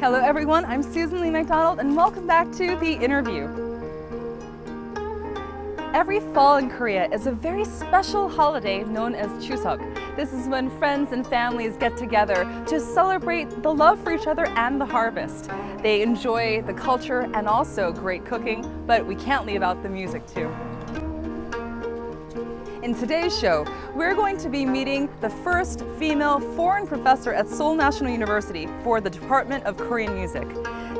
Hello everyone, I'm Susan Lee McDonald and welcome back to the INNERview. Every fall in Korea is a very special holiday known as Chuseok. This is when friends and families get together to celebrate the love for each other and the harvest. They enjoy the culture and also great cooking, but we can't leave out the music too. In today's show, we're going to be meeting the first female foreign professor at Seoul National University for the Department of Korean Music.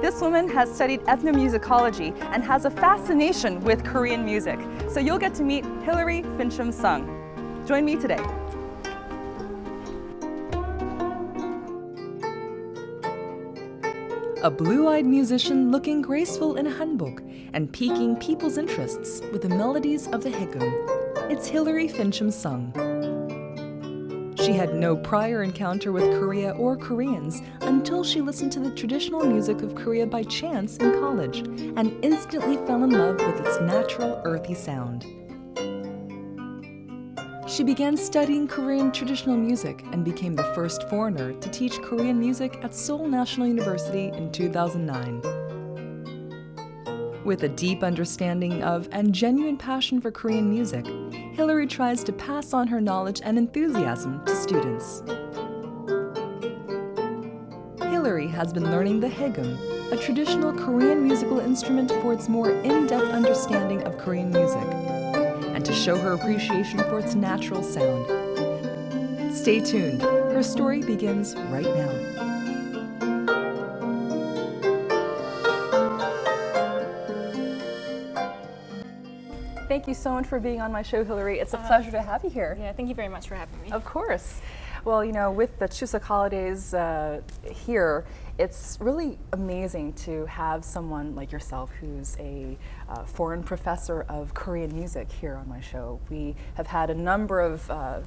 This woman has studied ethnomusicology and has a fascination with Korean music. So you'll get to meet Hilary Finchum-Sung. Join me today. A blue-eyed musician looking graceful in a hanbok and piquing people's interests with the melodies of the haegeum. It's Hilary Finchum-Sung. She had no prior encounter with Korea or Koreans until she listened to the traditional music of Korea by chance in college and instantly fell in love with its natural, earthy sound. She began studying Korean traditional music and became the first foreigner to teach Korean music at Seoul National University in 2009. With a deep understanding of and genuine passion for Korean music, Hilary tries to pass on her knowledge and enthusiasm to students. Hilary has been learning the haegeum, a traditional Korean musical instrument, for its more in-depth understanding of Korean music, and to show her appreciation for its natural sound. Stay tuned, her story begins right now. Thank you so much for being on my show, Hilary. It's a pleasure to have you here. Yeah, thank you very much for having me. Of course. Well, you know, with the Chuseok holidays here, it's really amazing to have someone like yourself who's a foreign professor of Korean music here on my show. We have had a number of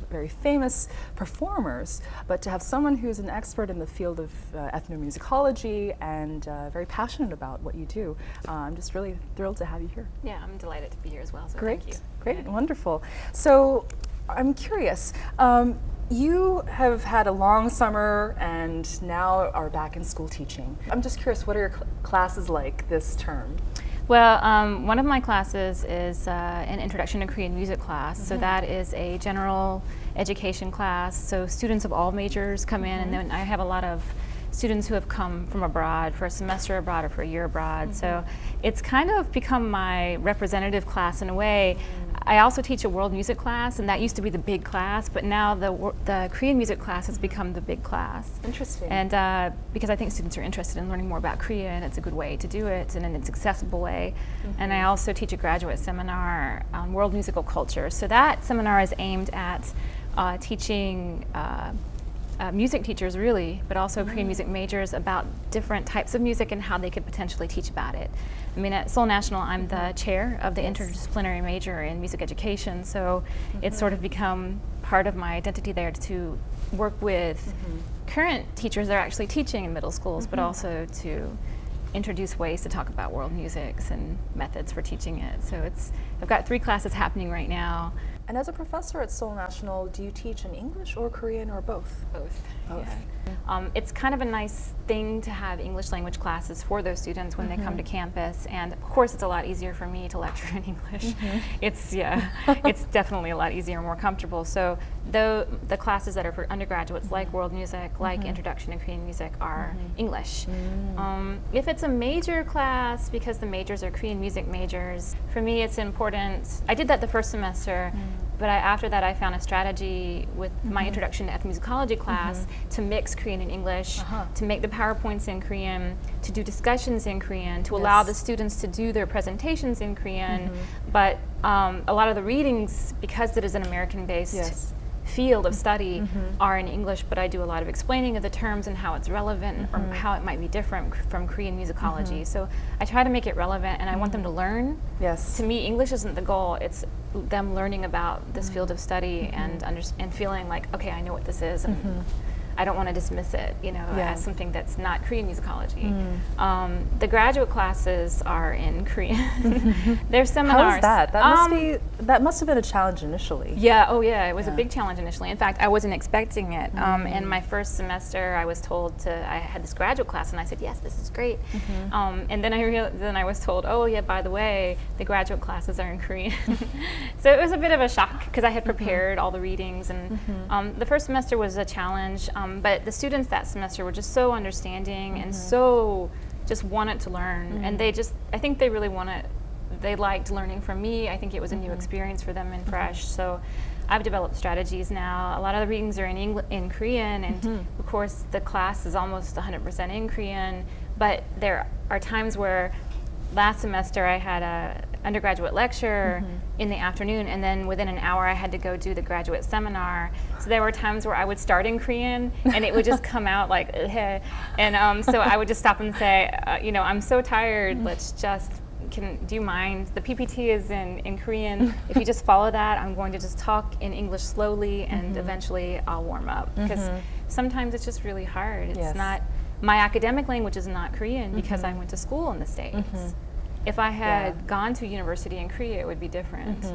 very famous performers, but to have someone who's an expert in the field of ethnomusicology and very passionate about what you do, I'm just really thrilled to have you here. Yeah, I'm delighted to be here as well, so Great, thank you. great, wonderful. So I'm curious, you have had a long summer and now are back in school teaching. I'm just curious, what are your classes like this term? Well, one of my classes is an Introduction to Korean Music class. So that is a general education class. So students of all majors come in, and then I have a lot of students who have come from abroad for a semester abroad or for a year abroad. So it's kind of become my representative class in a way. I also teach a world music class, and that used to be the big class, but now the Korean music class has become the big class. Interesting. And because I think students are interested in learning more about Korea, and it's a good way to do it, and in an accessible way. And I also teach a graduate seminar on world musical culture. So that seminar is aimed at teaching music teachers, really, but also Korean music majors about different types of music and how they could potentially teach about it. I mean, at Seoul National, I'm the chair of the interdisciplinary major in music education, so it's sort of become part of my identity there to work with current teachers that are actually teaching in middle schools, but also to introduce ways to talk about world musics and methods for teaching it. So I've got 3 classes happening right now. And as a professor at Seoul National, do you teach in English or Korean or both? Both. Both. Yeah. It's kind of a nice thing to have English language classes for those students when they come to campus, and of course it's a lot easier for me to lecture in English. It's definitely a lot easier and more comfortable. So though the classes that are for undergraduates, like world music, like Introduction to Korean Music, are English. If it's a major class, because the majors are Korean music majors, for me it's important. I did that the first semester. But after that, I found a strategy with my Introduction to Ethnomusicology class to mix Korean and English, to make the PowerPoints in Korean, to do discussions in Korean, to allow the students to do their presentations in Korean. But a lot of the readings, because it is an American-based field of study, are in English, but I do a lot of explaining of the terms and how it's relevant or how it might be different from Korean musicology. So I try to make it relevant, and I want them to learn. Yes. To me, English isn't the goal, it's them learning about this field of study and feeling like, okay, I know what this is, and I don't want to dismiss it, Yeah. as something that's not Korean musicology. The graduate classes are in Korean. There's seminars. How is that? That must have been a challenge initially. Yeah, oh yeah, it was a big challenge initially. In fact, I wasn't expecting it. In my first semester, I was told I had this graduate class, and I said, yes, this is great. And then I was told, oh yeah, by the way, the graduate classes are in Korean. So it was a bit of a shock because I had prepared all the readings, and the first semester was a challenge, but the students that semester were just so understanding and so just wanted to learn, and I think they really they liked learning from me. I think it was a new experience for them and fresh. So I've developed strategies now. A lot of the readings are in Korean, and of course the class is almost 100% in Korean, but there are times where last semester I had a undergraduate lecture in the afternoon, and then within an hour I had to go do the graduate seminar. So there were times where I would start in Korean and it would just come out like, and so I would just stop and say, I'm so tired, do you mind? The PPT is in Korean. If you just follow that, I'm going to just talk in English slowly, and eventually I'll warm up. Because sometimes it's just really hard. It's not, my academic language is not Korean because I went to school in the States. If I had gone to university in Korea, it would be different.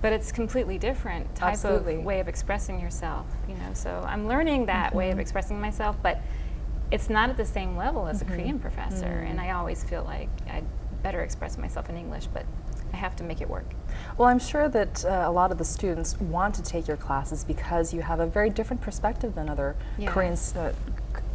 But it's completely different type of way of expressing yourself, So I'm learning that way of expressing myself, but it's not at the same level as a Korean professor. And I always feel like I'd better express myself in English, but I have to make it work. Well, I'm sure that a lot of the students want to take your classes because you have a very different perspective than other Koreans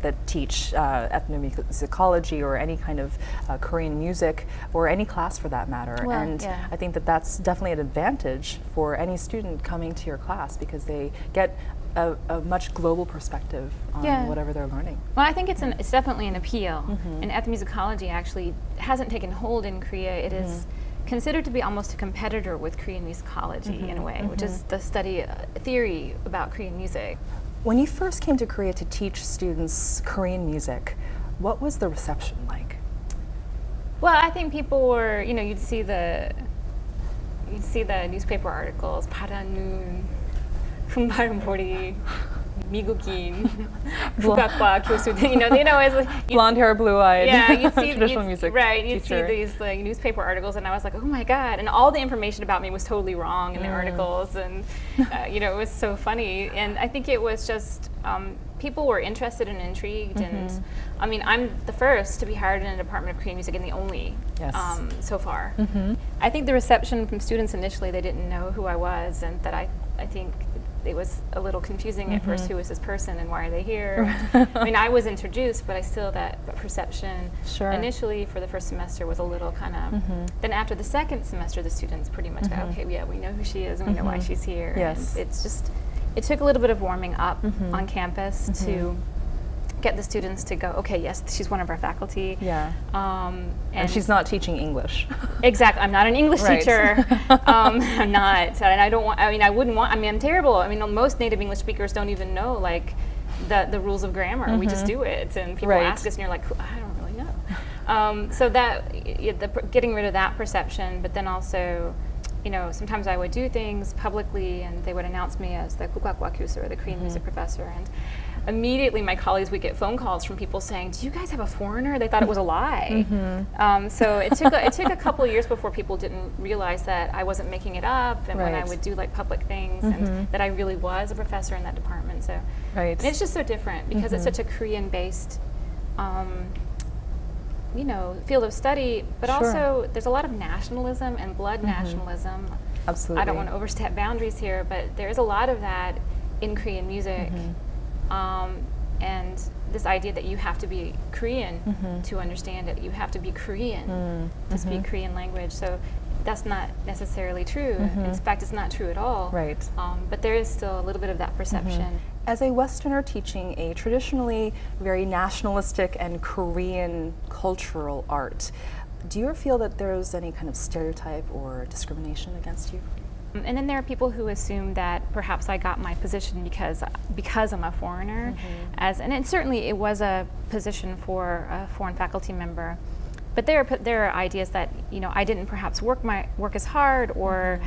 that teach ethnomusicology or any kind of Korean music, or any class for that matter. Well, and I think that that's definitely an advantage for any student coming to your class, because they get a much global perspective on whatever they're learning. Well, I think it's definitely an appeal. And ethnomusicology actually hasn't taken hold in Korea. It is considered to be almost a competitor with Korean musicology in a way, which is the theory about Korean music. When you first came to Korea to teach students Korean music, what was the reception like? Well, I think people were, you'd see the newspaper articles, 파란 눈, 흠바람머리, 미국인, 국악과 교수들, it's like blonde hair, blue-eyed. Yeah, you'd see traditional music. Right, you'd teacher. see these newspaper articles, and I was like, oh my god! And all the information about me was totally wrong in the articles, and it was so funny. And I think it was just people were interested and intrigued, and I mean, I'm the first to be hired in a department of Korean music, and the only so far. I think the reception from students initially, they didn't know who I was, and that I think it was a little confusing at first. Who is this person and why are they here? I mean, I was introduced, but I still, that perception initially for the first semester was a little kind of, then after the second semester, the students pretty much go, okay, yeah, we know who she is and we know why she's here. Yes. And it's just, it took a little bit of warming up on campus to get the students to go, okay, yes, she's one of our faculty. Yeah. And she's not teaching English. Exactly. I'm not an English teacher. I'm not. And I don't want, I wouldn't want, I'm terrible. I mean, most native English speakers don't even know, like, the rules of grammar. We just do it. And people ask us, and you're like, I don't really know. So that, getting rid of that perception, but then also, sometimes I would do things publicly, and they would announce me as the 국악과 교수, or the Korean music professor, and immediately my colleagues would get phone calls from people saying, do you guys have a foreigner? They thought it was a lie. So it took a couple of years before people didn't realize that I wasn't making it up, and when I would do like public things, and that I really was a professor in that department. So and it's just so different because it's such a Korean-based field of study, but also there's a lot of nationalism and blood nationalism. Absolutely. I don't want to overstep boundaries here, but there is a lot of that in Korean music. And this idea that you have to be Korean to understand it, you have to be Korean to speak Korean language. So that's not necessarily true. In fact, it's not true at all. Right. But there is still a little bit of that perception. As a Westerner teaching a traditionally very nationalistic and Korean cultural art, do you ever feel that there's any kind of stereotype or discrimination against you? And then there are people who assume that perhaps I got my position because I'm a foreigner, and certainly it was a position for a foreign faculty member. But there are ideas that I didn't perhaps work as hard or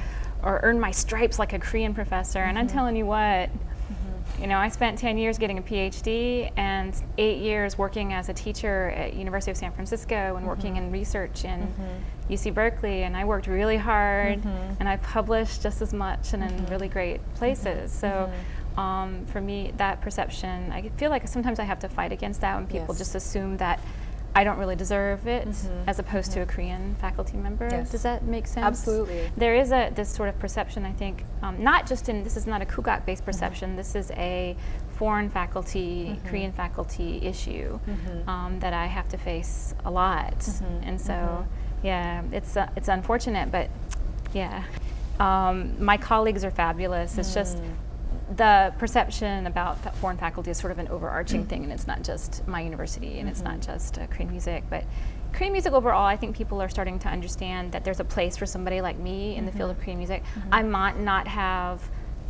earn my stripes like a Korean professor. And I'm telling you what, You know, I spent 10 years getting a PhD and 8 years working as a teacher at University of San Francisco and working in research in UC Berkeley, and I worked really hard and I published just as much and in really great places. So for me, that perception, I feel like sometimes I have to fight against that when people just assume that I don't really deserve it, as opposed to a Korean faculty member. Does that make sense? Absolutely. There is this sort of perception, I think, not just in, this is not a Kugak-based perception, this is a foreign faculty, Korean faculty issue that I have to face a lot. And so, yeah, it's unfortunate, but yeah. My colleagues are fabulous. It's just, the perception about foreign faculty is sort of an overarching thing, and it's not just my university, and it's not just Korean music, but Korean music overall, I think people are starting to understand that there's a place for somebody like me in the field of Korean music. I might not have,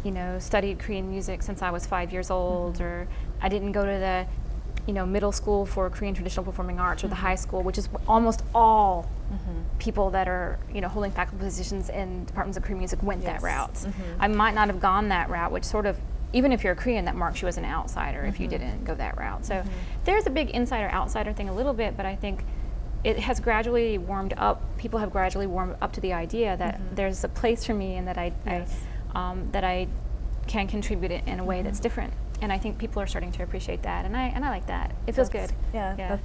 you know, studied Korean music since I was 5 years old, or I didn't go to the, you know, middle school for Korean traditional performing arts, or the high school, which is almost all people that are, you know, holding faculty positions in departments of Korean music went that route. I might not have gone that route, which sort of, even if you're a Korean, that marks you as an outsider if you didn't go that route. So there's a big insider-outsider thing a little bit, but I think it has gradually warmed up. People have gradually warmed up to the idea that there's a place for me, and that I can contribute it in a way that's different. And I think people are starting to appreciate that, and I like that. It feels good. Yeah.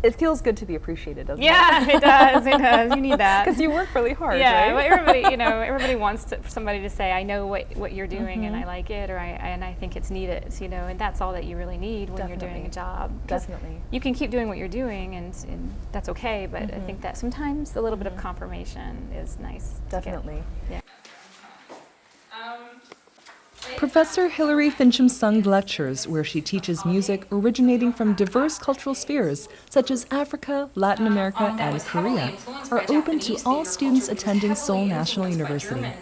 It feels good to be appreciated, doesn't it? Yeah, it does. It does. You need that. Because you work really hard, yeah, right? Well, everybody, you know, everybody wants for somebody to say, "I know what you're doing, and I like it," or I think it's needed. You know, and that's all that you really need when you're doing a job. Definitely. You can keep doing what you're doing, and that's okay. But I think that sometimes a little bit of confirmation is nice. Definitely. Yeah. Professor Hilary Finchum-Sung lectures where she teaches music originating from diverse cultural spheres such as Africa, Latin America, and Korea are open to all students attending Seoul National University.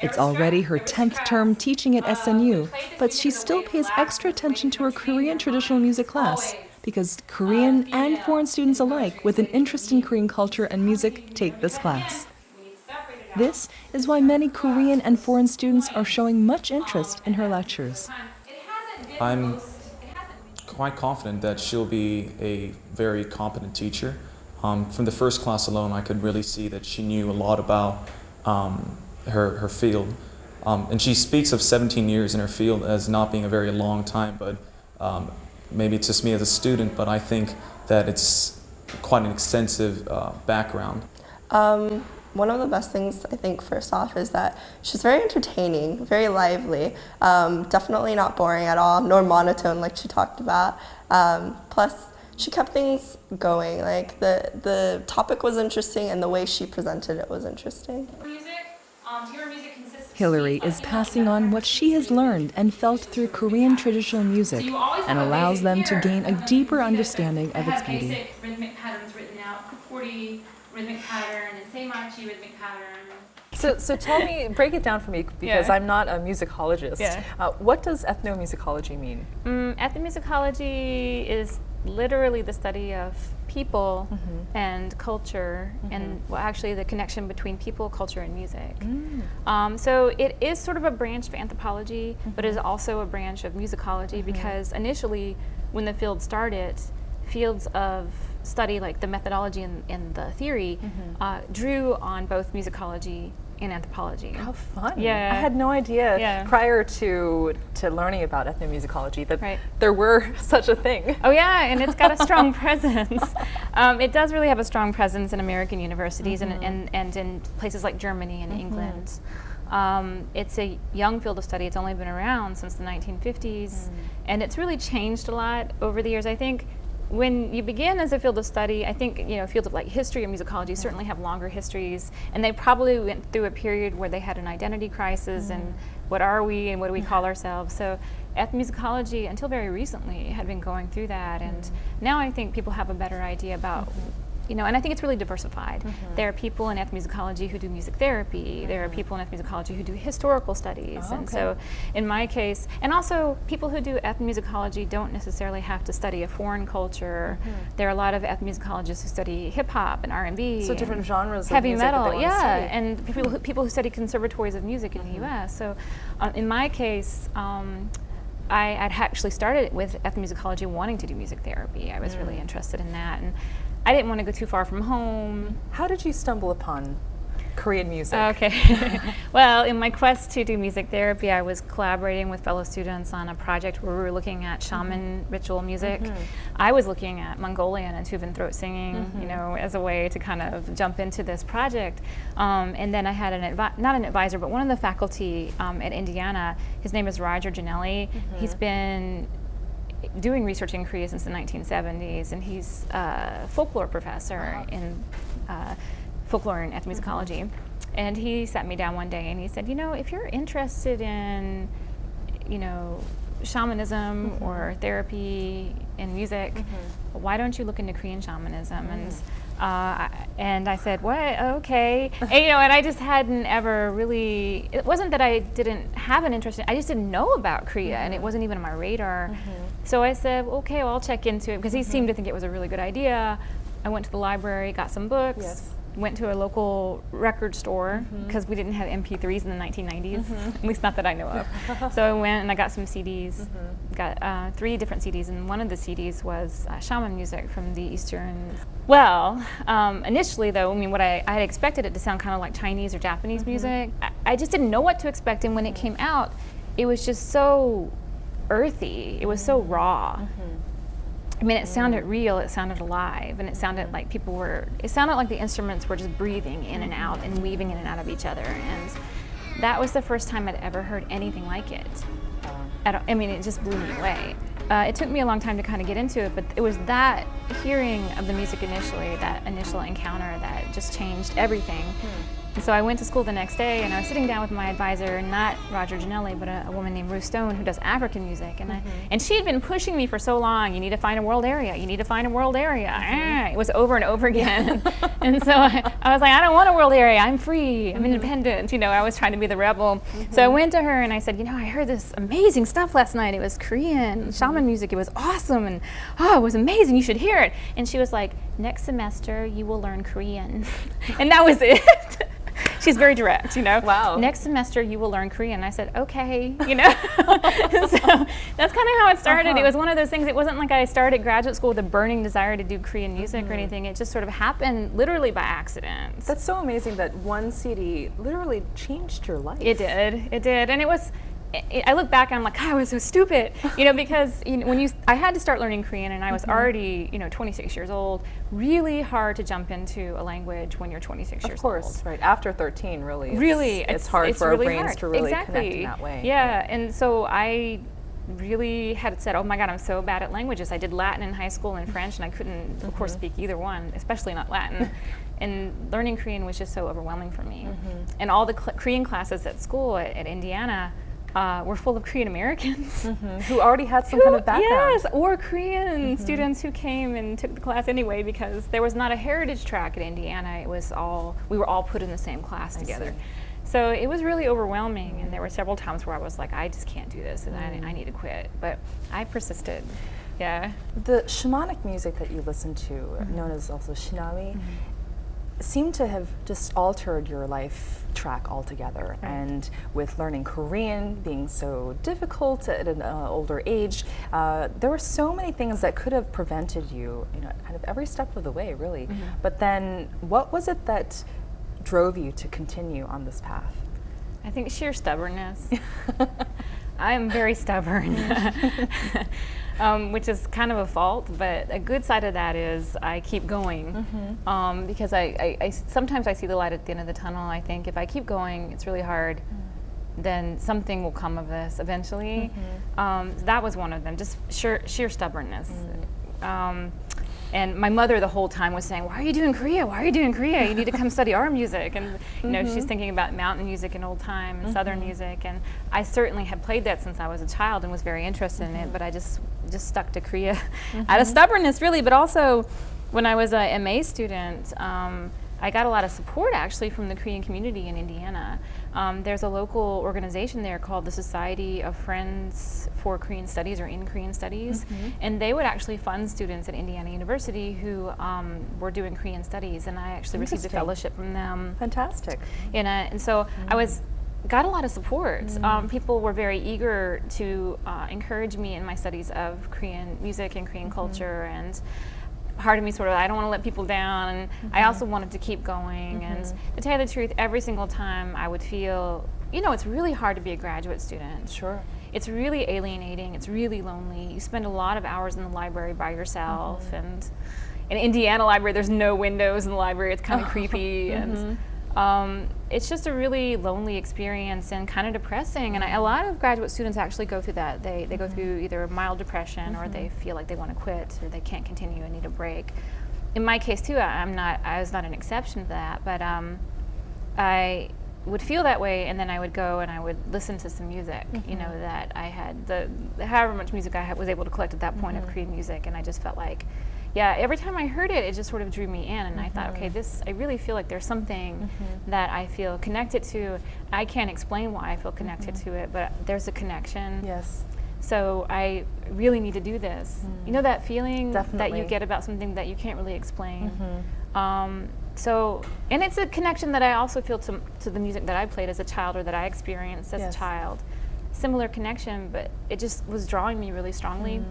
It's already her 10th term teaching at SNU, but she still pays extra attention to her Korean traditional music class because Korean and foreign students alike with an interest in Korean culture and music take this class. This is why many Korean and foreign students are showing much interest in her lectures. I'm quite confident that she'll be a very competent teacher. From the first class alone, I could really see that she knew a lot about her field. And she speaks of 17 years in her field as not being a very long time, but maybe it's just me as a student, but I think that it's quite an extensive background. One of the best things, I think, first off, is that she's very entertaining, very lively, definitely not boring at all, nor monotone like she talked about. Plus, she kept things going. Like, the topic was interesting, and the way she presented it was interesting. Hilary is passing on what she has learned and felt through Korean traditional music and allows them to gain a deeper understanding of its beauty. Basic rhythmic patterns written out, Kupuri rhythmic pattern, and Seimachi rhythmic pattern. So tell me, break it down for me, because I'm not a musicologist. What does ethnomusicology mean? Ethnomusicology is literally the study of people and culture, and well, actually the connection between people, culture, and music. So it is sort of a branch of anthropology, but it is also a branch of musicology, because initially, when the field started, fields of study like the methodology and the theory drew on both musicology and anthropology. How fun. Yeah. I had no idea prior to learning about ethnomusicology that there were such a thing. Oh yeah, and it's got a strong presence. It does really have a strong presence in American universities and in places like Germany and England. It's a young field of study. It's only been around since the 1950s, and it's really changed a lot over the years. I think when you begin as a field of study, I think, you know, fields of like history or musicology certainly have longer histories, and they probably went through a period where they had an identity crisis and what are we and what do we call ourselves. So ethnomusicology, until very recently, had been going through that, and now I think people have a better idea about you know, and I think it's really diversified. There are people in ethnomusicology who do music therapy. There are people in ethnomusicology who do historical studies. And so in my case, and also people who do ethnomusicology don't necessarily have to study a foreign culture. There are a lot of ethnomusicologists who study hip hop and R&B. So different genres heavy of music metal, that they want to study. and people who study conservatories of music in the US. So in my case, I had actually started with ethnomusicology wanting to do music therapy. I was really interested in that, and I didn't want to go too far from home. How did you stumble upon Korean music? Okay. Well, in my quest to do music therapy, I was collaborating with fellow students on a project where we were looking at shaman ritual music. I was looking at Mongolian and Tuvan throat singing, you know, as a way to kind of jump into this project. And then I had not an advisor, but one of the faculty at Indiana. His name is Roger Janelli. He's been doing research in Korea since the 1970s, and he's a folklore professor in folklore and ethnomusicology. And he sat me down one day and he said, you know, if you're interested in, you know, shamanism or therapy and music, why don't you look into Korean shamanism? And I said, what? Okay. And, you know, and I just hadn't ever really, it wasn't that I didn't have an interest in, I just didn't know about Korea, and it wasn't even on my radar. So I said, okay, well, I'll check into it, because he seemed to think it was a really good idea. I went to the library, got some books, went to a local record store, because we didn't have MP3s in the 1990s, at least not that I know of. So I went and I got some CDs, got 3 different CDs, and one of the CDs was shaman music from the Eastern. Well, initially though, I mean, what I had expected it to sound kind of like Chinese or Japanese music. I just didn't know what to expect, and when it came out, it was just so earthy. It was so raw. I mean, it sounded real, it sounded alive, and it sounded like it sounded like the instruments were just breathing in and out and weaving in and out of each other. And that was the first time I'd ever heard anything like it. I mean, it just blew me away. It took me a long time to kind of get into it, but it was that hearing of the music initially, that initial encounter, that just changed everything. And so I went to school the next day, and I was sitting down with my advisor, not Roger Janelli, but a woman named Ruth Stone, who does African music. And she had been pushing me for so long, you need to find a world area, you need to find a world area. It was over and over again. And so I was like, I don't want a world area, I'm free, I'm independent. You know, I was trying to be the rebel. So I went to her and I said, you know, I heard this amazing stuff last night. It was Korean shaman music, it was awesome, and oh, it was amazing, you should hear it. And she was like, next semester you will learn Korean. And that was it. She's very direct, you know. Wow. Next semester you will learn Korean. And I said, okay, you know. So that's kind of how it started. It was one of those things, it wasn't like I started graduate school with a burning desire to do Korean music or anything. It just sort of happened literally by accident. That's so amazing that one CD literally changed your life. It did. And it was, I look back and I'm like, God, I was so stupid, you know, because you know, I had to start learning Korean, and I was already, you know, 26 years old. Really hard to jump into a language when you're 26 years old. Of course, right. After 13, really. It's hard for really our brains hard. to really Exactly. connect in that way. Yeah, and so I really had said, oh my God, I'm so bad at languages. I did Latin in high school and French, and I couldn't, of course, speak either one, especially not Latin. And learning Korean was just so overwhelming for me. And all the Korean classes at school at Indiana were full of Korean Americans who already had some kind of background. Yes, or Korean students who came and took the class anyway, because there was not a heritage track at Indiana. It was we were all put in the same class together. So it was really overwhelming, and there were several times where I was like, I just can't do this, and I need to quit. But I persisted. Yeah. The shamanic music that you listen to, known as also Shinami, seemed to have just altered your life track altogether. And with learning Korean being so difficult at an older age, there were so many things that could have prevented you, you know, kind of every step of the way, really. But then, what was it that drove you to continue on this path? I think sheer stubbornness. I'm very stubborn, which is kind of a fault, but a good side of that is I keep going, because I sometimes I see the light at the end of the tunnel. I think if I keep going, it's really hard, then something will come of this eventually. That was one of them, just sheer stubbornness. And my mother the whole time was saying, why are you doing Korea? Why are you doing Korea? You need to come study our music. And you know, she's thinking about mountain music and old time and southern music. And I certainly had played that since I was a child and was very interested in it, but I just stuck to Korea out of stubbornness, really. But also, when I was a MA student, I got a lot of support actually from the Korean community in Indiana. There's a local organization there called the Society of Friends for Korean Studies, or in Korean Studies, and they would actually fund students at Indiana University who were doing Korean studies, and I actually received a fellowship from them. Fantastic. And so I was got a lot of support. People were very eager to encourage me in my studies of Korean music and Korean culture, and part of me sort of, I don't want to let people down, and I also wanted to keep going. And to tell you the truth, every single time I would feel, you know, it's really hard to be a graduate student. Sure. It's really alienating, it's really lonely. You spend a lot of hours in the library by yourself, and in Indiana library, there's no windows in the library, it's kind of creepy, and it's just a really lonely experience and kind of depressing. And a lot of graduate students actually go through that. They go through either mild depression, or they feel like they want to quit, or they can't continue and need a break. In my case too, I was not an exception to that, but I would feel that way, and then I would go and I would listen to some music, you know, that I had, however much music I was able to collect at that point of Korean music, and I just felt like, yeah, every time I heard it, it just sort of drew me in, and I thought, okay, I really feel like there's something that I feel connected to. I can't explain why I feel connected to it, but there's a connection. Yes. So I really need to do this. You know that feeling that you Definitely. get about something that you can't really explain? So, and it's a connection that I also feel to the music that I played as a child, or that I experienced as a child. Similar connection, but it just was drawing me really strongly.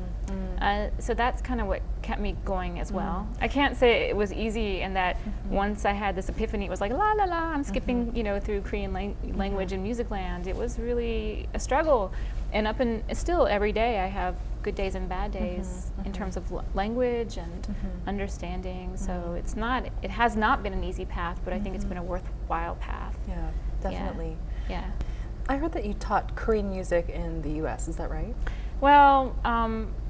So that's kind of what kept me going as well. I can't say it was easy, and that once I had this epiphany, it was like la la la, I'm skipping, you know, through Korean language and music land. It was really a struggle, and still every day I have good days and bad days in terms of language and understanding. So it has not been an easy path, but I think it's been a worthwhile path. Yeah, definitely. Yeah. I heard that you taught Korean music in the U.S., is that right? Well,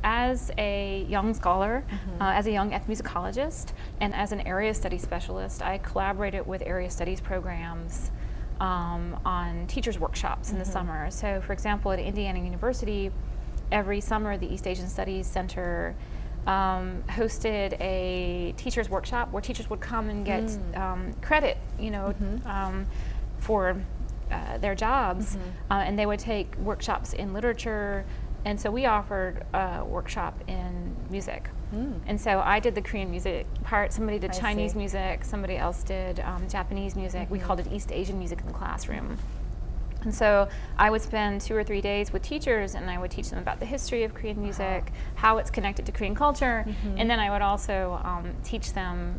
as a young scholar, as a young ethnomusicologist, and as an area studies specialist, I collaborated with area studies programs on teachers' workshops in the summer. So, for example, at Indiana University, every summer the East Asian Studies Center hosted a teachers' workshop where teachers would come and get credit, you know, for their jobs, and they would take workshops in literature, and so we offered a workshop in music. And so I did the Korean music part, somebody did Chinese music, somebody else did Japanese music. We called it East Asian music in the classroom. And so I would spend 2 or 3 days with teachers, and I would teach them about the history of Korean music, how it's connected to Korean culture, and then I would also teach them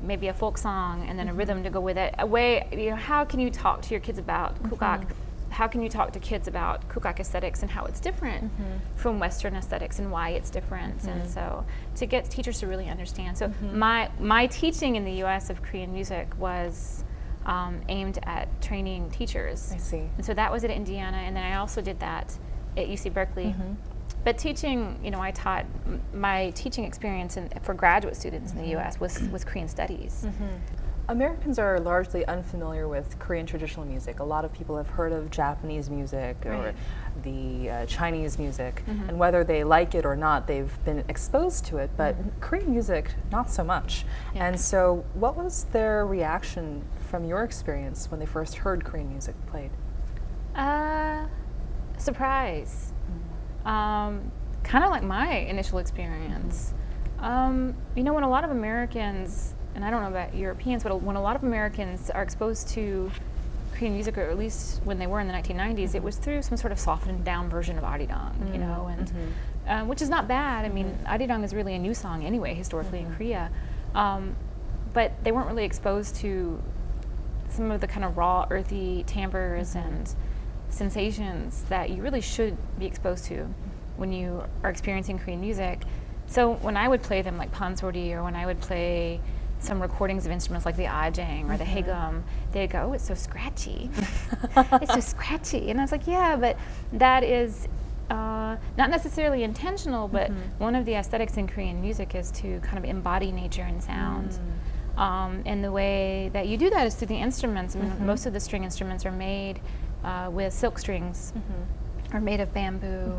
maybe a folk song and then a rhythm to go with it. A way, you know, how can you talk to your kids about kukak? How can you talk to kids about kukak aesthetics and how it's different from Western aesthetics and why it's different? And so to get teachers to really understand. So my teaching in the U.S. of Korean music was aimed at training teachers. I see. And so that was at Indiana, and then I also did that at UC Berkeley. But teaching, you know, I taught, my teaching experience for graduate students in the U.S. was Korean studies. Americans are largely unfamiliar with Korean traditional music. A lot of people have heard of Japanese music or the Chinese music, and whether they like it or not, they've been exposed to it, but Korean music, not so much. And so what was their reaction from your experience when they first heard Korean music played? Surprise. Kind of like my initial experience. You know, when a lot of Americans, and I don't know about Europeans, but when a lot of Americans are exposed to Korean music, or at least when they were in the 1990s, it was through some sort of softened down version of arirang, you know, and which is not bad. I mean, arirang is really a new song anyway, historically in Korea, but they weren't really exposed to some of the kind of raw, earthy timbres and sensations that you really should be exposed to when you are experiencing Korean music. So when I would play them like pansori, or when I would play some recordings of instruments like the haegeum or the haegeum, they'd go, "Oh, it's so scratchy." It's so scratchy. And I was like, yeah, but that is not necessarily intentional, but one of the aesthetics in Korean music is to kind of embody nature and sound. And the way that you do that is through the instruments. I mean, most of the string instruments are made with silk strings, or made of bamboo.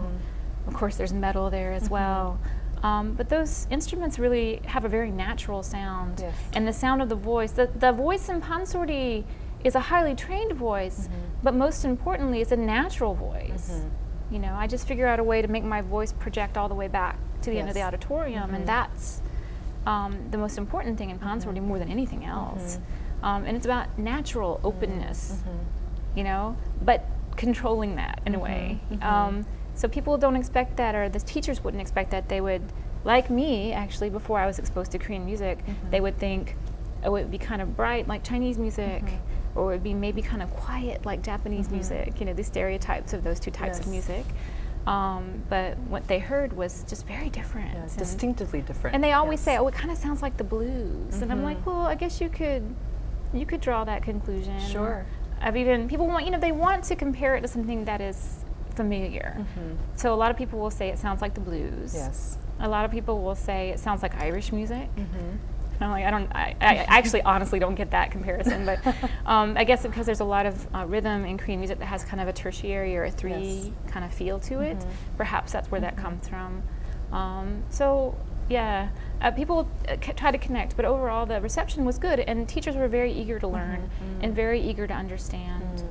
Of course, there's metal there as well. But those instruments really have a very natural sound. And the sound of the voice, the voice in pansori is a highly trained voice, but most importantly, it's a natural voice. You know, I just figure out a way to make my voice project all the way back to the end of the auditorium, and that's the most important thing in pansori more than anything else. and it's about natural openness, you know, but controlling that in a way. So people don't expect that, or the teachers wouldn't expect that. They would, like me, actually, before I was exposed to Korean music, they would think, oh, it would be kind of bright like Chinese music, or it would be maybe kind of quiet like Japanese music, you know, the stereotypes of those two types of music. But what they heard was just very different. Yeah, distinctively different. And they always say, oh, it kind of sounds like the blues. And I'm like, well, I guess you could draw that conclusion. Sure. I've even, people want, you know, they want to compare it to something that is familiar. So a lot of people will say it sounds like the blues. Yes. A lot of people will say it sounds like Irish music. And I'm like, I actually honestly don't get that comparison, but I guess because there's a lot of rhythm in Korean music that has kind of a tertiary or a three kind of feel to it. Perhaps that's where that comes from. So yeah, people try to connect, but overall the reception was good, and teachers were very eager to learn and very eager to understand.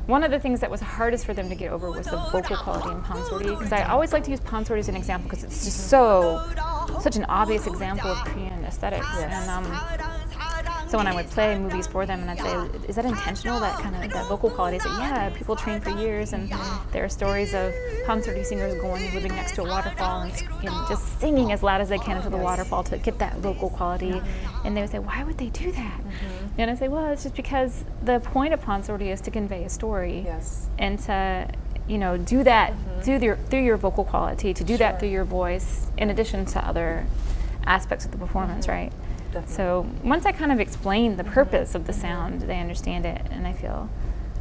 One of the things that was hardest for them to get over was the vocal quality in Pansori, because I always like to use Pansori as an example because it's just such an obvious example of Korean aesthetics. And so when I would play movies for them and I'd say, is that intentional, that kind of that vocal quality? They say, yeah, people train for years, and there are stories of Pansori singers going and living next to a waterfall and just singing as loud as they can into the waterfall to get that vocal quality. And they would say, why would they do that? And I say, well, it's just because the point of Pansori is to convey a story, and to, you know, do that through your vocal quality, to do that through your voice, in addition to other aspects of the performance, right? Definitely. So once I kind of explain the purpose of the sound, they understand it, and I feel,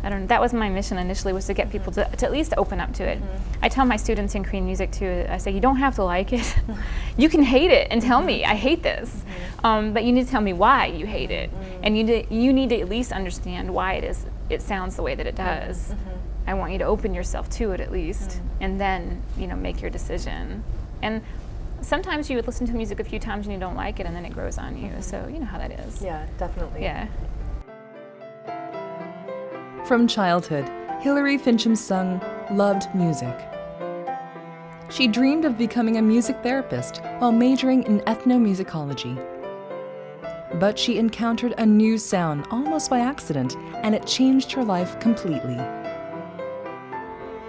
I don't know, that was my mission initially, was to get people to at least open up to it. I tell my students in Korean music too, I say, you don't have to like it. You can hate it and tell me, I hate this. But you need to tell me why you hate it. And you need to at least understand why it sounds the way that it does. I want you to open yourself to it at least, and then, you know, make your decision. And sometimes you would listen to music a few times and you don't like it, and then it grows on you. So you know how that is. Yeah, definitely. Yeah. From childhood, Hilary Finchum-Sung loved music. She dreamed of becoming a music therapist while majoring in ethnomusicology. But she encountered a new sound almost by accident, and it changed her life completely.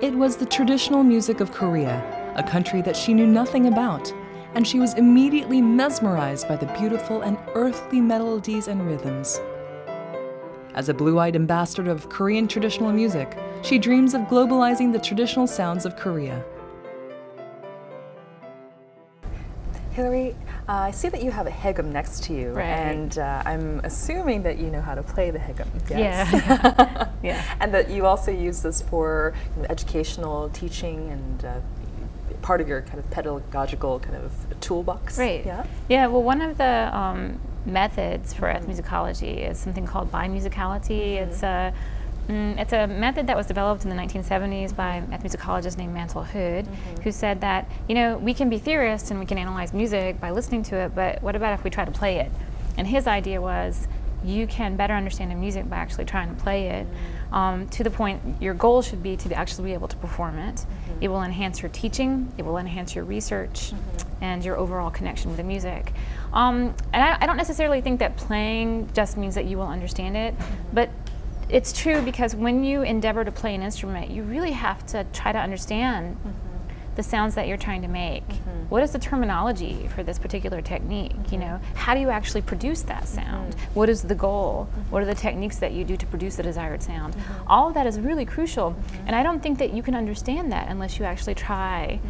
It was the traditional music of Korea, a country that she knew nothing about, and she was immediately mesmerized by the beautiful and earthly melodies and rhythms. As a blue-eyed ambassador of Korean traditional music, she dreams of globalizing the traditional sounds of Korea. Hilary, I see that you have a haegeum next to you, and I'm assuming that you know how to play the haegeum. Yes? Yeah. And that you also use this for educational teaching and part of your kind of pedagogical kind of toolbox. Right. Yeah. Yeah. Well, one of the methods for ethnomusicology is something called bimusicality. It's a method that was developed in the 1970s by an ethnomusicologist named Mansell Hood, who said that, you know, we can be theorists and we can analyze music by listening to it, but what about if we try to play it? And his idea was, you can better understand the music by actually trying to play it, to the point your goal should be to actually be able to perform it. It will enhance your teaching, it will enhance your research, and your overall connection with the music. And I don't necessarily think that playing just means that you will understand it, but it's true, because when you endeavor to play an instrument, you really have to try to understand the sounds that you're trying to make. What is the terminology for this particular technique? You know, how do you actually produce that sound? What is the goal? What are the techniques that you do to produce the desired sound? All of that is really crucial, and I don't think that you can understand that unless you actually try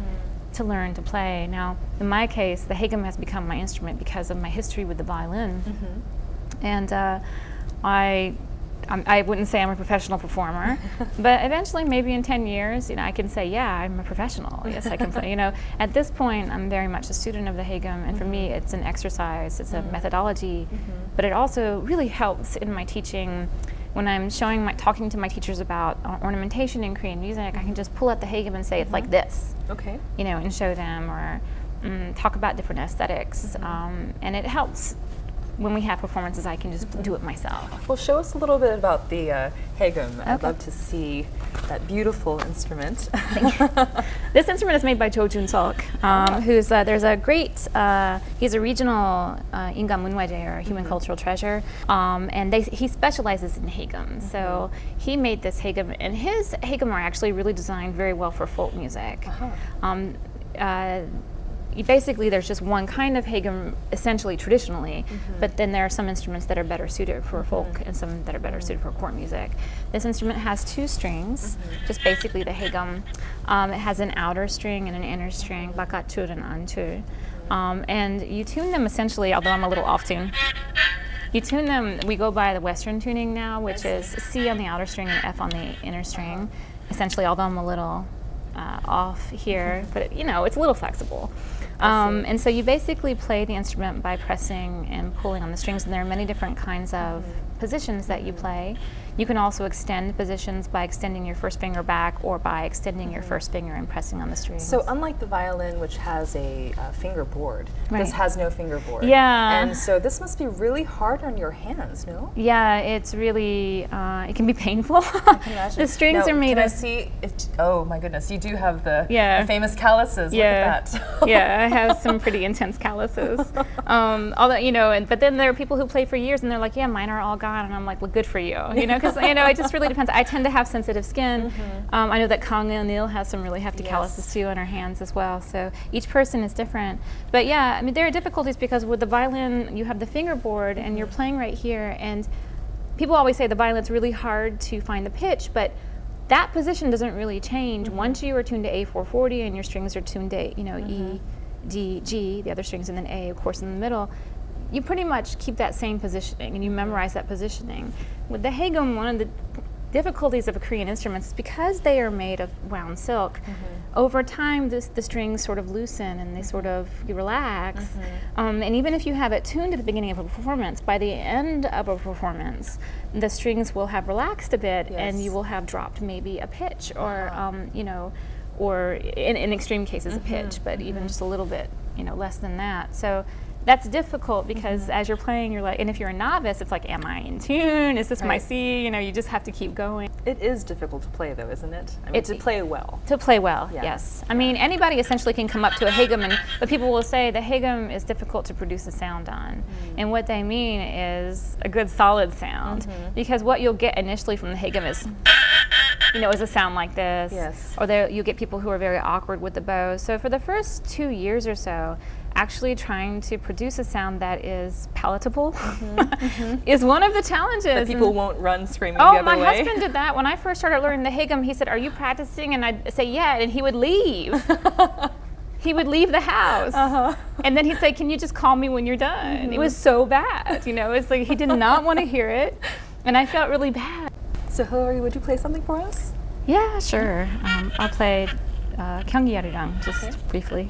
to learn to play. Now, in my case, the haegeum has become my instrument because of my history with the violin, and I wouldn't say I'm a professional performer, but eventually, maybe in 10 years, you know, I can say, yeah, I'm a professional. Yes, I can play. You know, at this point, I'm very much a student of the haegeum, and for me, it's an exercise, it's a methodology, but it also really helps in my teaching. When I'm talking to my teachers about ornamentation in Korean music, I can just pull out the haegeum and say it's like this. Okay. You know, and show them, or talk about different aesthetics, and it helps when we have performances, I can just do it myself. Well, show us a little bit about the haegeum. I'd love to see that beautiful instrument. This instrument is made by Jo Jun-seok, who's there's a great he's a regional 인간 문화재, or human cultural treasure, and he specializes in haegeum. So he made this haegeum, and his haegeum are actually really designed very well for folk music. Basically, there's just one kind of haegeum, essentially traditionally, but then there are some instruments that are better suited for folk and some that are better suited for court music. This instrument has 2 strings, just basically the haegeum. It has an outer string and an inner string, 바깥줄 and 안줄. And you tune them essentially, although I'm a little off tune. You tune them, we go by the Western tuning now, which is C on the outer string and F on the inner string. Essentially, although I'm a little off here, but it's a little flexible. And so you basically play the instrument by pressing and pulling on the strings, and there are many different kinds of positions that you play. You can also extend positions by extending your first finger back or by extending your first finger and pressing on the strings. So unlike the violin, which has a fingerboard, this has no fingerboard. Yeah. And so this must be really hard on your hands, no? Yeah, it's really, it can be painful. I can imagine. The strings are made can I of... see if, oh my goodness, you do have the famous calluses. Yeah. Look at that. Yeah, I have some pretty intense calluses. Although, but then there are people who play for years and they're like, yeah, mine are all gone. And I'm like, well, good for you. Because, it just really depends. I tend to have sensitive skin. I know that Kang Neil has some really hefty calluses too on her hands as well. So each person is different. But yeah, there are difficulties because with the violin, you have the fingerboard and you're playing right here. And people always say the violin's really hard to find the pitch, but that position doesn't really change. Once you are tuned to A440 and your strings are tuned to, E, D, G, the other strings, and then A, of course, in the middle, you pretty much keep that same positioning and you memorize that positioning. With the haegeum, one of the difficulties of Korean instruments is because they are made of wound silk, over time the strings sort of loosen and they sort of relax. And even if you have it tuned at the beginning of a performance, by the end of a performance, the strings will have relaxed a bit and you will have dropped maybe a pitch or, or in extreme cases a pitch, but even just a little bit, less than that. So that's difficult because as you're playing, you're like, and if you're a novice, it's like, am I in tune? Is this my C? You just have to keep going. It is difficult to play though, isn't it? I mean, to play well. To play well, yes. I mean, anybody essentially can come up to a haegeum, but people will say the haegeum is difficult to produce a sound on. And what they mean is a good solid sound. Because what you'll get initially from the haegeum is, is a sound like this. Yes. Or you get people who are very awkward with the bow. So for the first 2 years or so, actually trying to produce a sound that is palatable is one of the challenges. That people won't run screaming the other way. Oh, my husband did that. When I first started learning the haegeum, he said, are you practicing? And I'd say, yeah, and he would leave. He would leave the house. And then he'd say, can you just call me when you're done? It was so bad. It's like he did not want to hear it. And I felt really bad. So Hilary, would you play something for us? Yeah, sure. I'll play 경기야리랑 just briefly.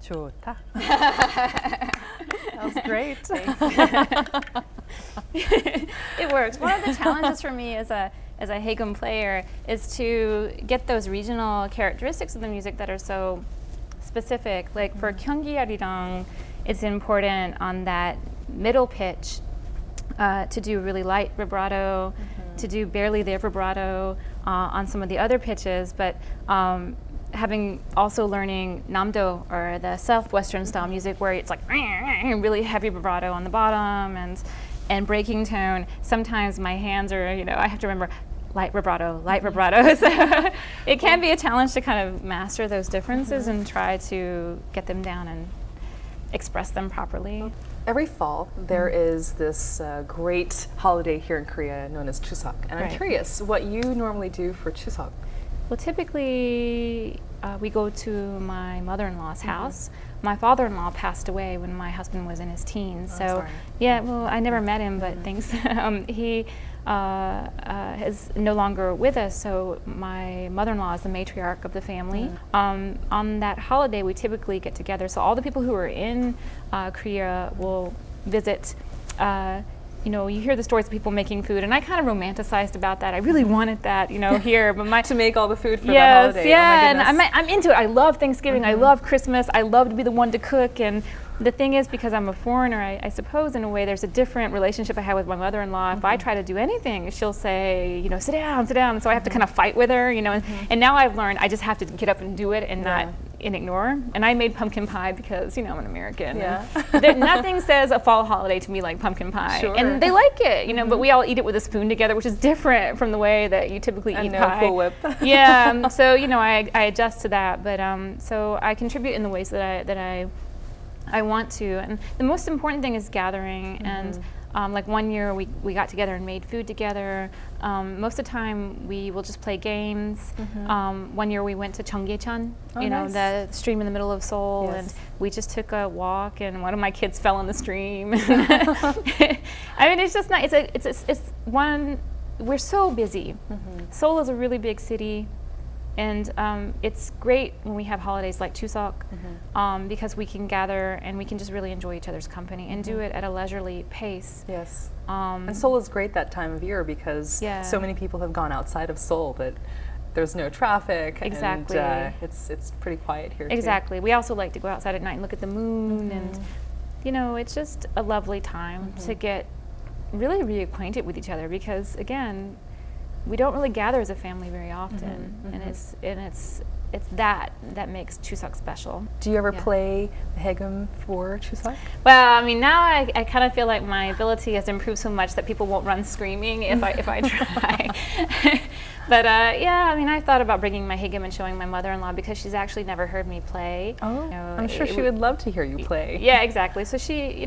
좋다. That was great. It works. One of the challenges for me as a haegeum player is to get those regional characteristics of the music that are so specific. Like for Gyeonggi-arirang, it's important on that middle pitch to do really light vibrato, to do barely there vibrato on some of the other pitches, but having also learning namdo, or the southwestern style music, where it's like really heavy vibrato on the bottom and breaking tone. Sometimes my hands are, I have to remember light vibrato. So it can be a challenge to kind of master those differences and try to get them down and express them properly. Every fall, there is this great holiday here in Korea known as Chuseok. And I'm curious what you normally do for Chuseok. Well, typically we go to my mother-in-law's house. My father-in-law passed away when my husband was in his teens. Oh, so, sorry. yeah, well, I never met him, but thanks. He is no longer with us, so my mother-in-law is the matriarch of the family. On that holiday, we typically get together. So all the people who are in Korea will visit. You hear the stories of people making food, and I kind of romanticized about that. I really wanted that, here, but To make all the food for that holiday. Yeah, Oh my and I'm into it. I love Thanksgiving. I love Christmas. I love to be the one to cook. And the thing is, because I'm a foreigner, I suppose in a way there's a different relationship I have with my mother-in-law. If I try to do anything, she'll say, sit down. And so I have to kind of fight with her, and now I've learned I just have to get up and do it and not ignore. And I made pumpkin pie because, I'm an American. Yeah. Nothing says a fall holiday to me like pumpkin pie. Sure. And they like it, but we all eat it with a spoon together, which is different from the way that you typically eat pie. Cool Whip. Yeah, so, I adjust to that. But so I contribute in the ways that I want to. And the most important thing is gathering. And like one year we got together and made food together. Most of the time we will just play games. One year we went to Cheonggyecheon, nice. the stream in the middle of Seoul, Yes. and we just took a walk, and one of my kids fell in the stream. I mean, it's just not, it's one, we're so busy. Seoul is a really big city. And it's great when we have holidays like Chuseok, because we can gather and we can just really enjoy each other's company and do it at a leisurely pace. Yes. And Seoul is great that time of year because so many people have gone outside of Seoul that there's no traffic. Exactly. And it's pretty quiet here Exactly. We also like to go outside at night and look at the moon, and it's just a lovely time to get really reacquainted with each other, because again, we don't really gather as a family very often, and it's that makes Chuseok special. Do you ever play the haegeum for Chuseok? Well, I mean, now I kind of feel like my ability has improved so much that people won't run screaming if I try. But yeah, I mean, I thought about bringing my haegeum and showing my mother-in-law, because she's actually never heard me play. Oh, I'm sure she would love to hear you play. Yeah, exactly. So she,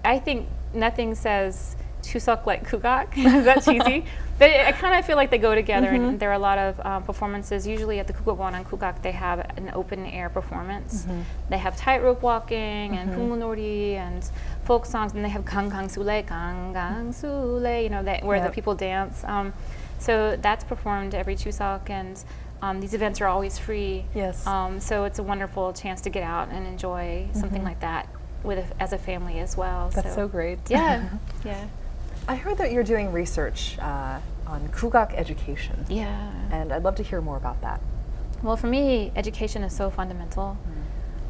I think nothing says Chuseok like kugak. Is that cheesy? But I kind of feel like they go together, and there are a lot of performances. Usually at the Kugakwan and Kugak, they have an open air performance. They have tightrope walking and Pungmunori and folk songs, and they have Gang Sule, where the people dance. So that's performed every Chuseok, and these events are always free. Yes. So it's a wonderful chance to get out and enjoy something like that as a family as well. That's so great. Yeah, yeah. I heard that you're doing research on kugak education. Yeah. And I'd love to hear more about that. Well, for me, education is so fundamental.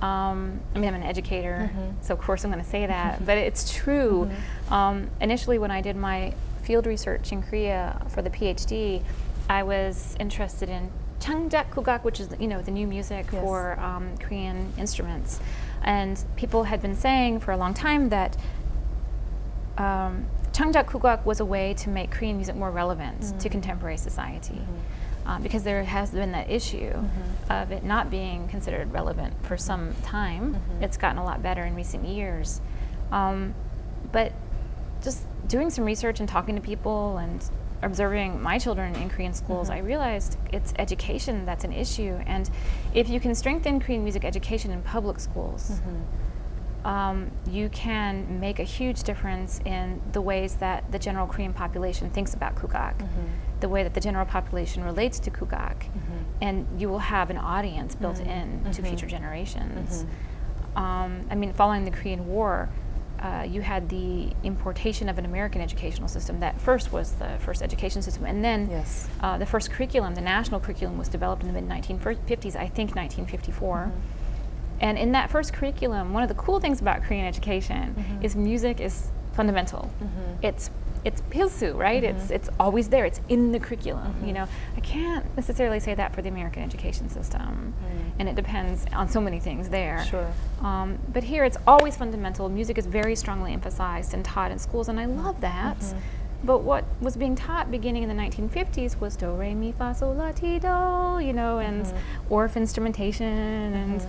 I mean, I'm an educator, so of course I'm going to say that, but it's true. Initially, when I did my field research in Korea for the PhD, I was interested in changjak kugak, which is the new music for Korean instruments. And people had been saying for a long time that changjak kugak was a way to make Korean music more relevant to contemporary society, because there has been that issue of it not being considered relevant for some time. It's gotten a lot better in recent years. But just doing some research and talking to people and observing my children in Korean schools, I realized it's education that's an issue. And if you can strengthen Korean music education in public schools, you can make a huge difference in the ways that the general Korean population thinks about kugak, the way that the general population relates to kugak, and you will have an audience built in to future generations. I mean, following the Korean War, you had the importation of an American educational system that first was the first education system, and then Yes. the first curriculum, the national curriculum, was developed in the mid-1950s, I think 1954. And in that first curriculum, one of the cool things about Korean education is music is fundamental. It's pilsu, right? It's always there. It's in the curriculum. You know, I can't necessarily say that for the American education system, and it depends on so many things there. Sure. But here, it's always fundamental. Music is very strongly emphasized and taught in schools, and I love that. But what was being taught beginning in the 1950s was do, re, mi, fa, sol, la, ti, do, you know, and Orff instrumentation and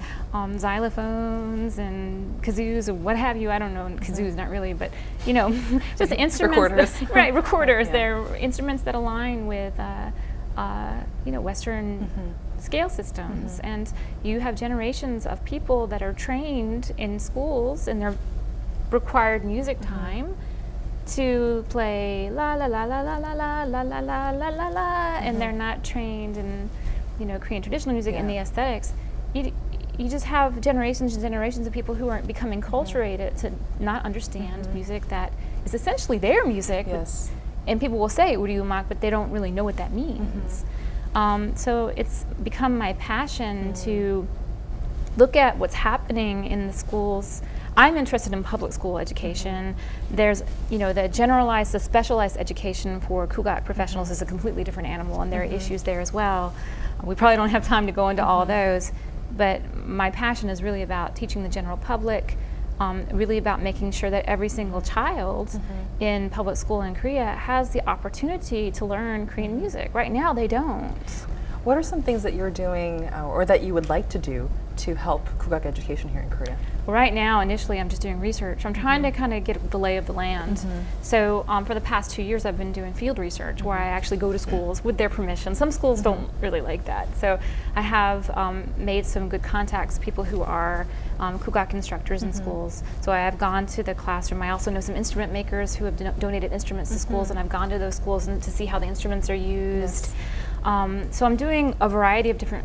xylophones and kazoos or what have you. I don't know, kazoos not really, but, you know, just instruments. Recorders. Right, recorders. Yeah. They're instruments that align with, you know, Western scale systems. And you have generations of people that are trained in schools in their required music time to play la la la la la la la la la la la la la, and they're not trained in, you know, Korean traditional music and the aesthetics. You just have generations and generations of people who are becoming enculturated to not understand music that is essentially their music. Yes. And people will say uryumak, but they don't really know what that means. So it's become my passion to look at what's happening in the schools. I'm interested in public school education. There's, you know, the generalized, the specialized education for kugak professionals is a completely different animal, and there are issues there as well. We probably don't have time to go into all those, but my passion is really about teaching the general public, really about making sure that every single child in public school in Korea has the opportunity to learn Korean music. Right now, they don't. What are some things that you're doing or that you would like to do to help kugak education here in Korea? Right now, initially, I'm just doing research. I'm trying to kind of get the lay of the land. So for the past 2 years, I've been doing field research where I actually go to schools with their permission. Some schools don't really like that. So I have made some good contacts, people who are kugak instructors in schools. So I have gone to the classroom. I also know some instrument makers who have donated instruments to schools, and I've gone to those schools and to see how the instruments are used. So I'm doing a variety of different,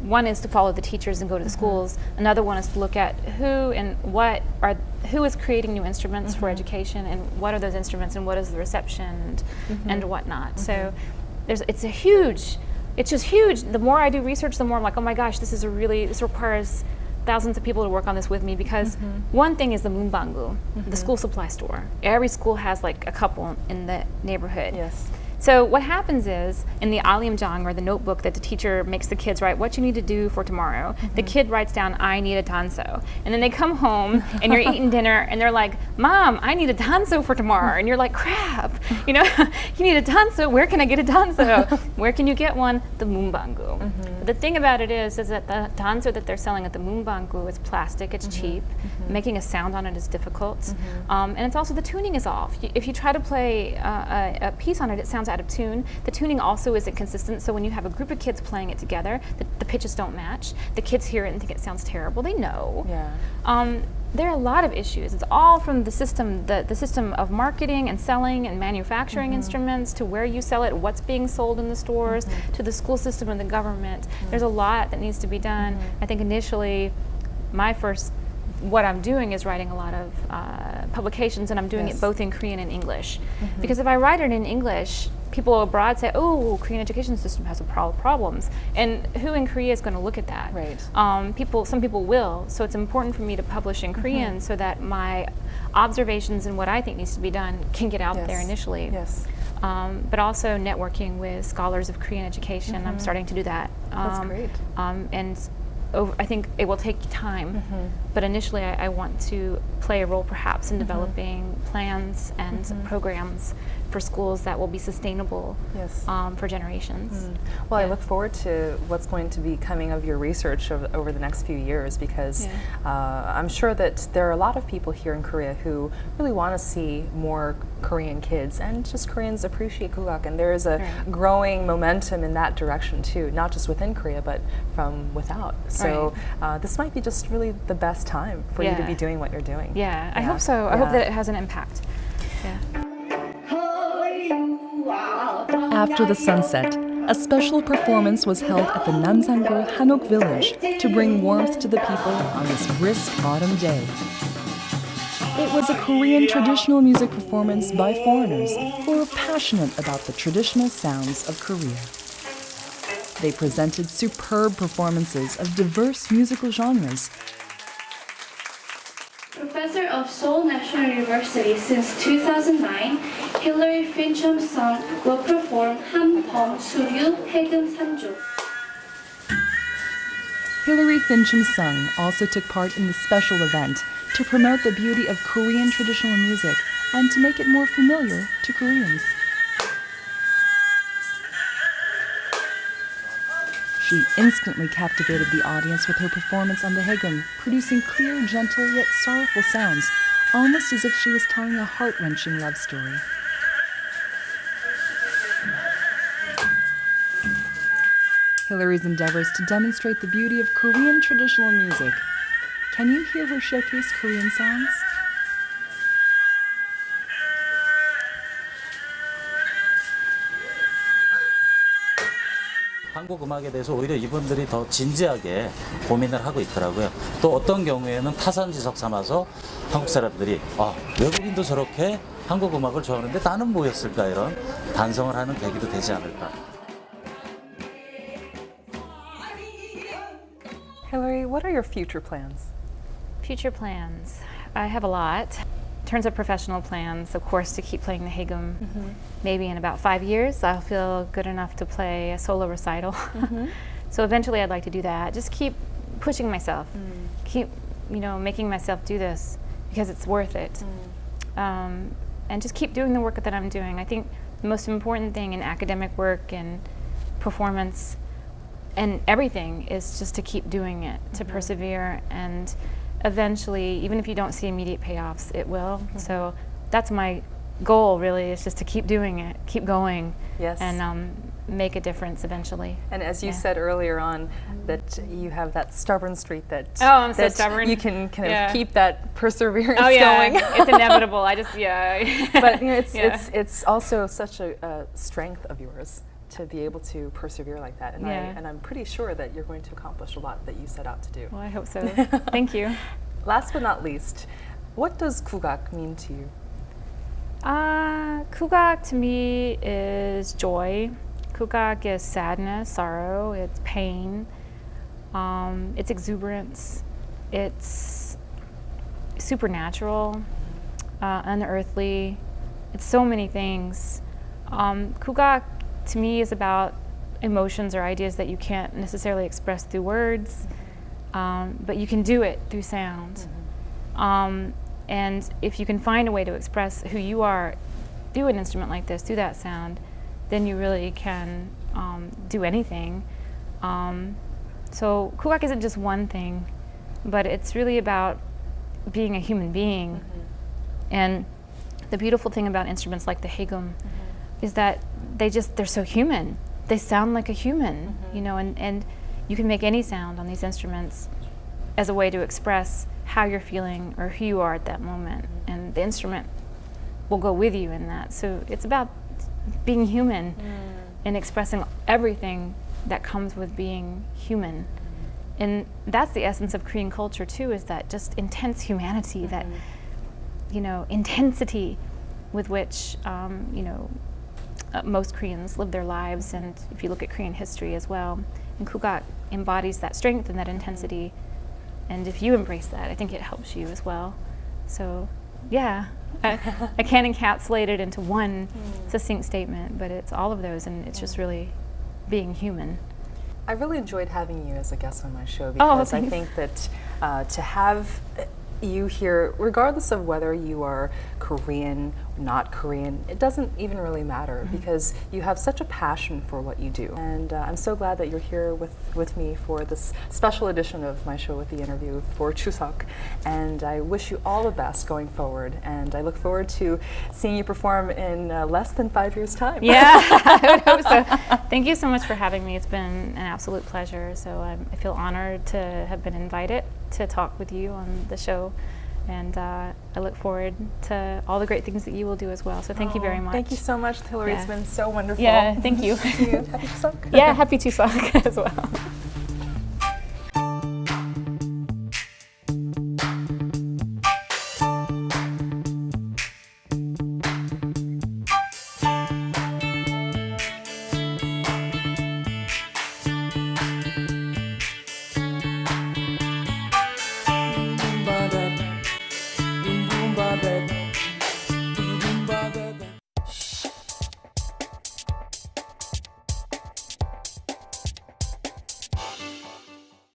one is to follow the teachers and go to the schools. Another one is to look at who is creating new instruments for education, and what are those instruments, and what is the reception and whatnot. So it's just huge. The more I do research, the more I'm like, oh my gosh, this requires thousands of people to work on this with me, because one thing is the 문방구, the school supply store. Every school has like a couple in the neighborhood. Yes. So what happens is, in the alimjang, or the notebook that the teacher makes the kids write what you need to do for tomorrow, the kid writes down, I need a danso. And then they come home and you're eating dinner and they're like, Mom, I need a danso for tomorrow. And you're like, crap, you know, you need a danso. Where can I get a danso? Where can you get one? The 문방구. But the thing about it is that the danso that they're selling at the 문방구 is plastic, it's cheap. Making a sound on it is difficult. And it's also, the tuning is off. If you try to play a piece on it, it sounds out of tune. The tuning also isn't consistent, so when you have a group of kids playing it together, the pitches don't match. The kids hear it and think it sounds terrible. They know. Yeah. There are a lot of issues. It's all from the system, the system of marketing and selling and manufacturing instruments, to where you sell it, what's being sold in the stores, to the school system and the government. There's a lot that needs to be done. I think initially, what I'm doing is writing a lot of publications, and I'm doing it both in Korean and English. Because if I write it in English, people abroad say, oh, Korean education system has problems. And who in Korea is going to look at that? Right. Some people will. So it's important for me to publish in Korean so that my observations and what I think needs to be done can get out there initially. Yes. But also networking with scholars of Korean education. I'm starting to do that. That's great. And I think it will take time, but initially I want to play a role perhaps in developing plans and programs for schools that will be sustainable for generations. Well, I look forward to what's going to be coming of your research over the next few years, because I'm sure that there are a lot of people here in Korea who really want to see more Korean kids and just Koreans appreciate kugak, and there is a growing momentum in that direction too, not just within Korea but from without. So this might be just really the best time for you to be doing what you're doing. Yeah, I hope so. I hope that it has an impact. After the sunset, a special performance was held at the Namsangor Hanok village to bring warmth to the people on this brisk autumn day. It was a Korean traditional music performance by foreigners who are passionate about the traditional sounds of Korea. They presented superb performances of diverse musical genres. Professor of Seoul National University since 2009, Hilary Finchum-Sung will perform 한번 수류 haegeum 산조. Hilary Finchum-Sung also took part in the special event to promote the beauty of Korean traditional music and to make it more familiar to Koreans. She instantly captivated the audience with her performance on the haegeum, producing clear, gentle, yet sorrowful sounds, almost as if she was telling a heart-wrenching love story. Hilary's endeavors to demonstrate the beauty of Korean traditional music. Can you hear her showcase Korean sounds? 한국 음악에 대해서 오히려 이분들이 더 진지하게 고민을 하고 있더라고요. 또 어떤 경우에는 타산지석 삼아서 한국 사람들이 외국인도 저렇게 한국 음악을 좋아하는데 나는 뭐였을까 이런 반성을 하는 계기도 되지 않을까. Hilary, what are your future plans? Future plans. I have a lot. In terms of professional plans, of course, to keep playing the haegeum. Maybe in about 5 years, I'll feel good enough to play a solo recital. So eventually I'd like to do that. Just keep pushing myself. Keep, making myself do this because it's worth it. And just keep doing the work that I'm doing. I think the most important thing in academic work and performance and everything is just to keep doing it, to persevere, and eventually, even if you don't see immediate payoffs, it will. So that's my goal, really, is just to keep doing it, keep going, and make a difference eventually. And as you said earlier on, that you have that stubborn streak that I'm so stubborn. You can kind of keep that perseverance going. It's inevitable. I just But it's also such a strength of yours to be able to persevere like that, and I'm pretty sure that you're going to accomplish a lot that you set out to do. Well, I hope so. Thank you. Last but not least, what does kugak mean to you? Kugak to me is joy. Kugak is sadness, sorrow, it's pain, it's exuberance, it's supernatural, unearthly, it's so many things. Kugak to me is about emotions or ideas that you can't necessarily express through words, but you can do it through sound. And if you can find a way to express who you are through an instrument like this, through that sound, then you really can do anything. So kugak isn't just one thing, but it's really about being a human being. And the beautiful thing about instruments like the haegeum is that they're so human. They sound like a human, and you can make any sound on these instruments as a way to express how you're feeling or who you are at that moment. And the instrument will go with you in that. So it's about being human and expressing everything that comes with being human. And that's the essence of Korean culture too, is that just intense humanity, that intensity with which most Koreans live their lives. And if you look at Korean history as well, and kugak embodies that strength and that intensity. And if you embrace that, I think it helps you as well. So I can't encapsulate it into one succinct statement, but it's all of those, and it's just really being human. I really enjoyed having you as a guest on my show because I think that to have you here, regardless of whether you are Korean, not Korean, it doesn't even really matter because you have such a passion for what you do. And I'm so glad that you're here with me for this special edition of my show with the interview for Chuseok. And I wish you all the best going forward. And I look forward to seeing you perform in less than 5 years' time. Yeah, I would hope so. Thank you so much for having me. It's been an absolute pleasure. So I feel honored to have been invited to talk with you on the show. And I look forward to all the great things that you will do as well. So thank you very much. Thank you so much, Hilary. It's been so wonderful. Yeah, thank you. Happy Chuseok. Yeah, happy Chuseok as well.